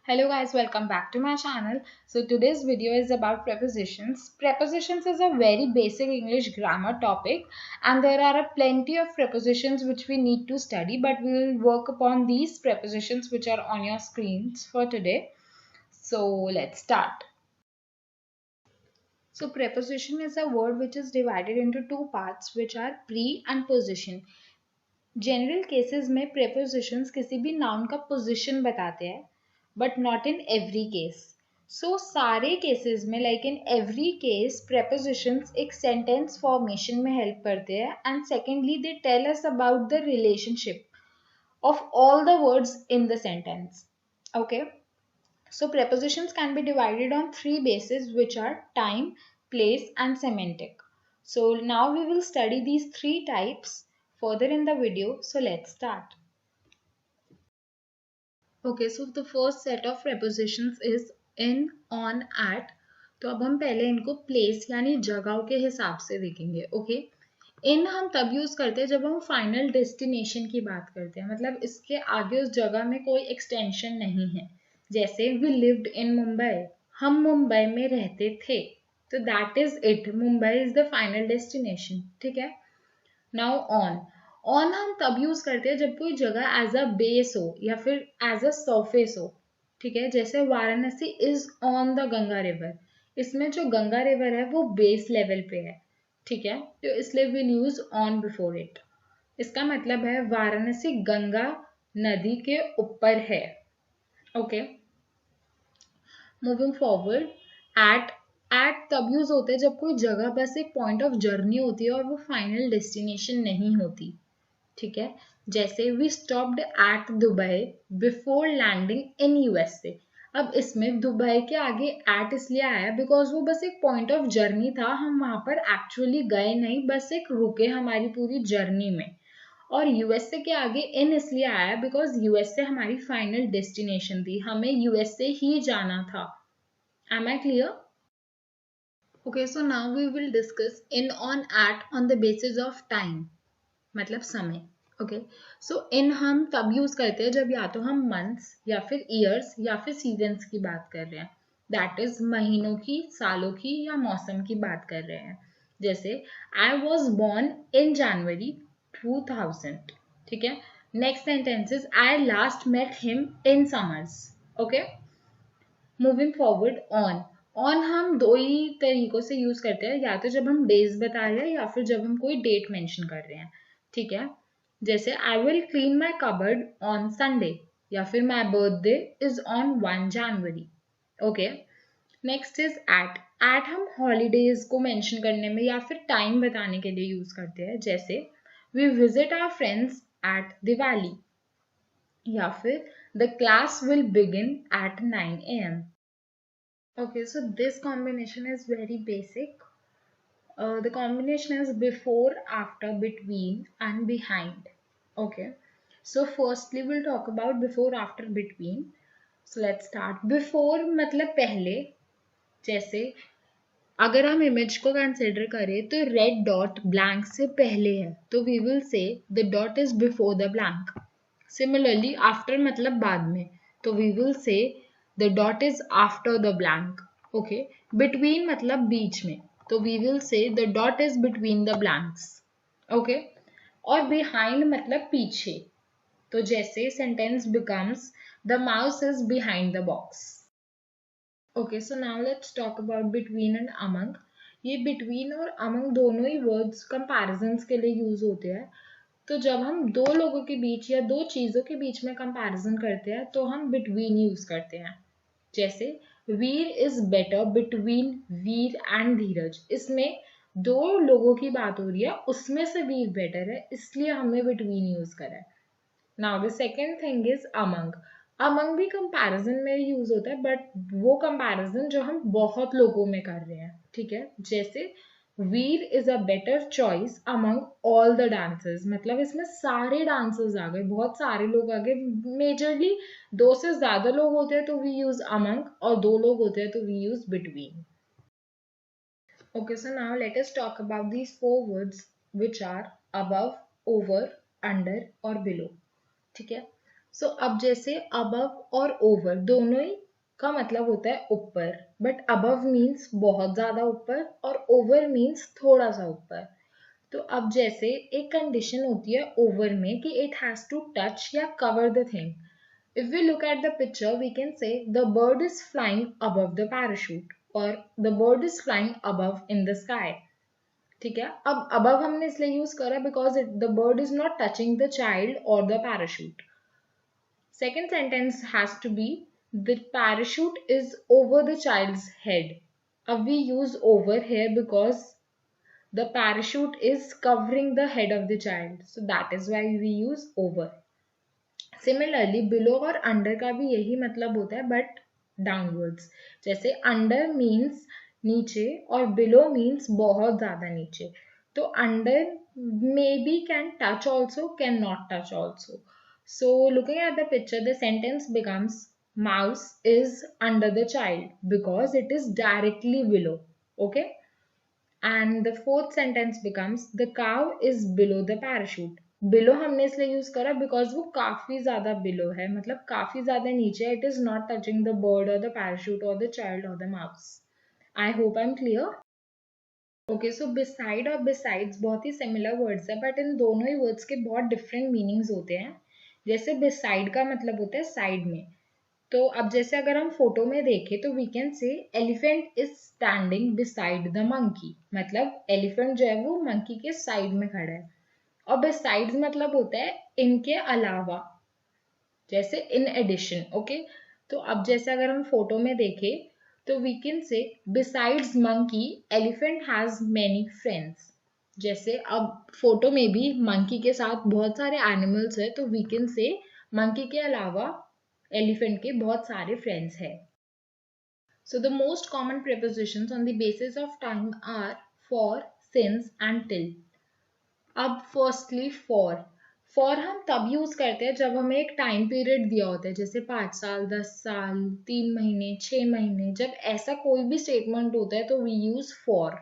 Hello guys, welcome back to my channel. So today's video is about prepositions. Prepositions is a very basic English grammar topic and there are plenty of prepositions which we need to study, but we will work upon these prepositions which are on your screens for today. So let's start. So preposition is a word which is divided into two parts which are pre and position. General cases में prepositions किसी भी noun का position बताते हैं but not in every case. So सारे cases में like in every case prepositions एक sentence formation में हेल्प करते हैं and secondly they tell us about the relationship of all the words in the sentence. Okay, so prepositions can be divided on three bases which are time, place and semantic. So now we will study these three types further in the video. So let's start. Okay, so the first set of prepositions is in, on, at. तो अब हम पहले इनको place यानी जगहों के हिसाब से देखेंगे. ओके, इन हम तब यूज करते हैं जब हम फाइनल डेस्टिनेशन की बात करते हैं, मतलब इसके आगे उस जगह में कोई एक्सटेंशन नहीं है. जैसे वी लिव्ड इन मुंबई, हम मुंबई में रहते थे, तो that is it. Mumbai is the final destination. ठीक है. नाउ ऑन हम तब यूज करते हैं जब कोई जगह एज अ बेस हो या फिर एज अ सरफेस हो. ठीक है. जैसे Varanasi is on the Ganga river. इसमें जो गंगा रिवर है वो बेस लेवल पे है. ठीक है. तो इसलिए will use on before it. इसका मतलब है वाराणसी गंगा नदी के ऊपर है. Okay, moving forward. एट तब यूज होता है जब कोई जगह बस एक पॉइंट ऑफ जर्नी होती है और वो फाइनल डेस्टिनेशन नहीं होती. ठीक है. जैसे we stopped at Dubai before landing in USA. अब इसमें दुबई के आगे एट इसलिए आया बिकॉज वो बस एक पॉइंट ऑफ जर्नी था. हम वहां पर एक्चुअली गए नहीं, बस एक रुके हमारी पूरी जर्नी में. और यूएसए के आगे इन इसलिए आया बिकॉज यूएसए हमारी फाइनल डेस्टिनेशन थी, हमें यूएसए ही जाना था. Am I clear? Okay, so now we will discuss in, on, at on the basis of time, मतलब समय. ओके, सो इन हम तब यूज करते हैं जब या तो हम मंथ्स या फिर ईयर्स या फिर सीजन्स की बात कर रहे हैं. दैट इज महीनों की, सालों की या मौसम की बात कर रहे हैं. जैसे आई वॉज बॉर्न इन जनवरी 2000. ठीक है. Next sentence is I last met him in summers. Okay, moving forward. On हम दो ही तरीकों से यूज करते हैं, या तो जब हम डेज बता रहे हैं या फिर जब हम कोई डेट मेंशन कर रहे हैं. ठीक है. जैसे I will clean my cupboard on Sunday या फिर my birthday is on 1 January. Okay, next is at हम हॉलीडेज को मेंशन करने में या फिर टाइम बताने के लिए यूज करते हैं. जैसे we visit our friends at Diwali या फिर the class will begin at 9 AM. Okay, so this combination is very basic. The combination is before, after, between and behind. Okay, so firstly we'll talk about before, after, between. So let's start. Before मतलब पहले. जैसे अगर हम image को consider करें तो red dot blank से पहले है, तो we will say the dot is before the blank. Similarly after मतलब बाद में, तो we will say the dot is after the blank. Okay, between मतलब बीच में, तो we will say the dot is between the blanks. Okay, और behind मतलब पीछे, तो जैसे sentence becomes the mouse is behind the box. Okay, so now let's talk about between and among. ये बिटवीन और अमंग दोनों ही वर्ड्स कंपैरिजंस के लिए यूज होते हैं. तो जब हम दो लोगों के बीच या दो चीजों के बीच में कंपैरिजन करते हैं तो हम बिटवीन यूज करते हैं. जैसे Veer is better between Veer and Dheeraj. इसमें दो लोगों की बात हो रही है, उसमें से वीर बेटर है, इसलिए हमने बिटवीन यूज करा है. Now the second thing is among. Among भी कंपैरिजन में यूज होता है, बट वो कंपैरिजन जो हम बहुत लोगों में कर रहे हैं. ठीक है. जैसे Veer is a better choice among all the dancers, मतलब इसमें सारे डांसर्स आ गए, बहुत सारे लोग आ गए. मेजरली दो से ज्यादा लोग होते हैं तो वी यूज अमंग, और दो लोग होते हैं तो we use between. Okay, so now let us talk about these four words which are above, over, under और बिलो. ठीक है. सो अब जैसे अबव और ओवर दोनों ही का मतलब होता है ऊपर, बट अबव मीन्स बहुत ज्यादा ऊपर और ओवर मीन्स थोड़ा सा ऊपर। तो अब जैसे एक कंडीशन होती है ओवर में कि इट हैज टू टच या cover the thing. If we look at the picture, we can say the bird is flying above the parachute or the bird is flying above in the sky. ठीक है, अब above हमने इसलिए use करा because the bird is not touching the child or the parachute. Second sentence has to be the parachute is over the child's head. अब we use over here because the parachute is covering the head of the child. So that is why we use over. Similarly below और under का भी यही मतलब होता है but downwards. जैसे under means नीचे और बिलो मीन्स बहुत ज्यादा नीचे। तो under may be can touch also, can not touch also. So looking at the picture the sentence becomes mouse is under the child because it is directly below. Okay, and the fourth sentence becomes the cow is below the parachute. Below हमने इसलिए use करा because वो काफी ज्यादा below है, मतलब काफी ज्यादा नीचे। It is not touching the bird और द पैराशूट और द चाइल्ड और the mouse. I hope I am clear. Okay, so beside और बिसाइड्स बहुत ही सिमिलर वर्ड्स है बट इन दोनों ही वर्ड्स के बहुत डिफरेंट मीनिंग्स होते हैं। जैसे बिसाइड का मतलब होता है साइड में। तो अब जैसे अगर हम फोटो में देखें तो we can say elephant is standing beside the monkey, मतलब एलिफेंट जो है वो मंकी के साइड में खड़ा है। और बिसाइड्स मतलब होता है इनके अलावा, जैसे इन एडिशन। ओके, तो अब जैसे अगर हम फोटो में देखें तो we can say besides monkey elephant has many friends. जैसे अब फोटो में भी मंकी के साथ बहुत सारे एनिमल्स है, तो वी कैन से मंकी के अलावा एलिफेंट के बहुत सारे फ्रेंड्स है। So the most common prepositions on the basis of time are for, since and till. अब फर्स्टली फॉर हम तब यूज करते हैं जब हमें एक टाइम पीरियड दिया होता है, जैसे 5 साल, 10 साल, 3 महीने, 6 महीने। जब ऐसा कोई भी स्टेटमेंट होता है तो वी यूज फॉर।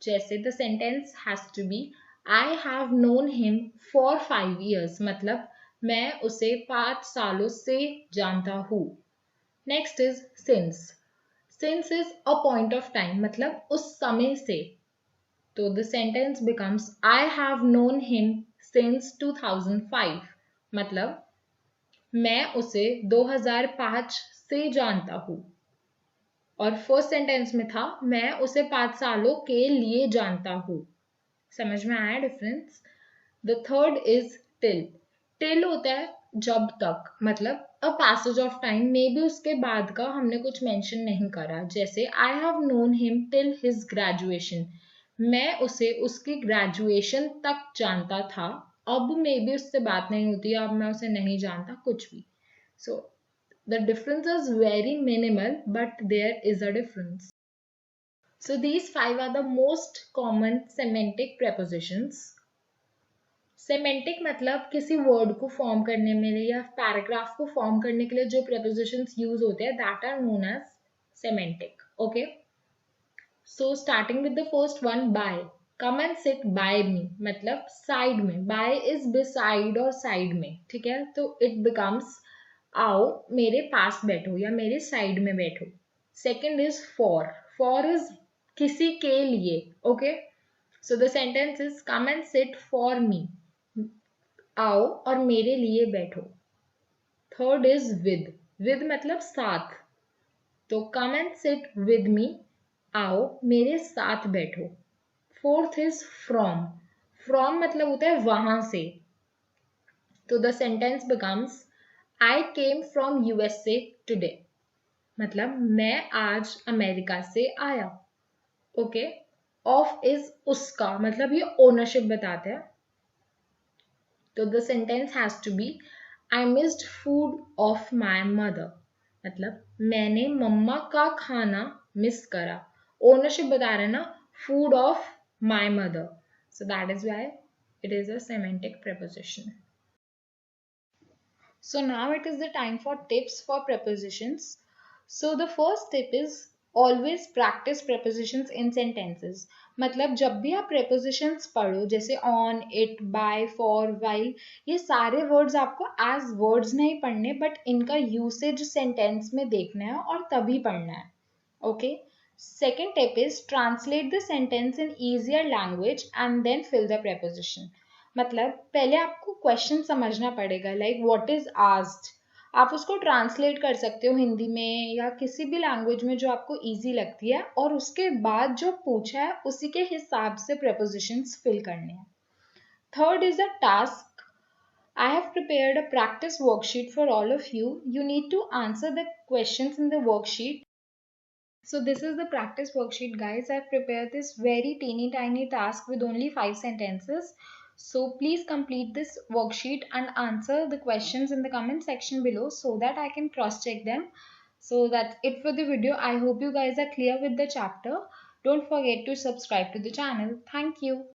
जैसे the sentence has to be I have known him for 5 years, मतलब मैं उसे 5 सालों से जानता हूँ। Next is since is a point of time, मतलब उस समय से। तो the sentence becomes I have known him since 2005, मतलब मैं उसे 2005 से जानता हूँ। और फर्स्ट सेंटेंस में था मैं उसे 5 सालों के लिए जानता हूँ। समझ में आया difference? The third is till होता है जब तक, मतलब a passage of time. May be उसके बाद का हमने कुछ मेंशन नहीं करा। जैसे आई have known him till his graduation, मैं उसे उसकी ग्रेजुएशन तक जानता था। अब मे बी उससे बात नहीं होती, अब मैं उसे नहीं जानता, कुछ भी। So the difference is very minimal but there is a difference. So these 5 are the most common semantic prepositions. Semantic मतलब किसी वर्ड को फॉर्म करने में या पैराग्राफ को फॉर्म करने के लिए जो prepositions यूज होते हैं that are known as semantic. Okay. So starting with the first one, by. Come and sit by me मतलब साइड में। by is beside और साइड में, ठीक है। तो it becomes आओ मेरे पास बैठो या मेरे साइड में बैठो। Second is for is किसी के लिए। Okay, so the sentence is come and sit for me, आओ और मेरे लिए बैठो। थर्ड इज विद मतलब साथ। तो come and sit with me, आओ मेरे साथ बैठो। फोर्थ इज फ्रॉम मतलब होता है वहां से। तो the sentence becomes I came from USA today, मतलब मैं आज अमेरिका से आया। ओके, ऑफ इज उसका, मतलब ये ओनरशिप बताते हैं। तो the sentence has to be I missed food of my mother, मतलब मैंने मम्मा का खाना मिस करा। ओनरशिप बता रहे हैं ना, food of my mother, so that is why it is a semantic preposition. So now it is the time for tips for prepositions. So the first tip is always practice prepositions in sentences. मतलब जब भी आप prepositions पढ़ो जैसे on, it, by, for, while, ये सारे words आपको as words नहीं पढ़ने बट इनका usage sentence में देखना है और तभी पढ़ना है. Okay. Second tip is translate the sentence in easier language and then fill the preposition. मतलब पहले आपको question समझना पड़ेगा like what is asked. आप उसको ट्रांसलेट कर सकते हो हिंदी में या किसी भी लैंग्वेज में जो आपको इजी लगती है और उसके बाद जो पूछा है उसी के हिसाब से prepositions fill करने हैं. Third is a task. I have prepared a practice worksheet for all of you. You need to answer the questions in the worksheet. So this is the practice worksheet, guys. I've prepared this very teeny tiny task with only 5 sentences. So please complete this worksheet and answer the questions in the comment section below so that I can cross check them. So that's it for the video. I hope you guys are clear with the chapter. Don't forget to subscribe to the channel. Thank you.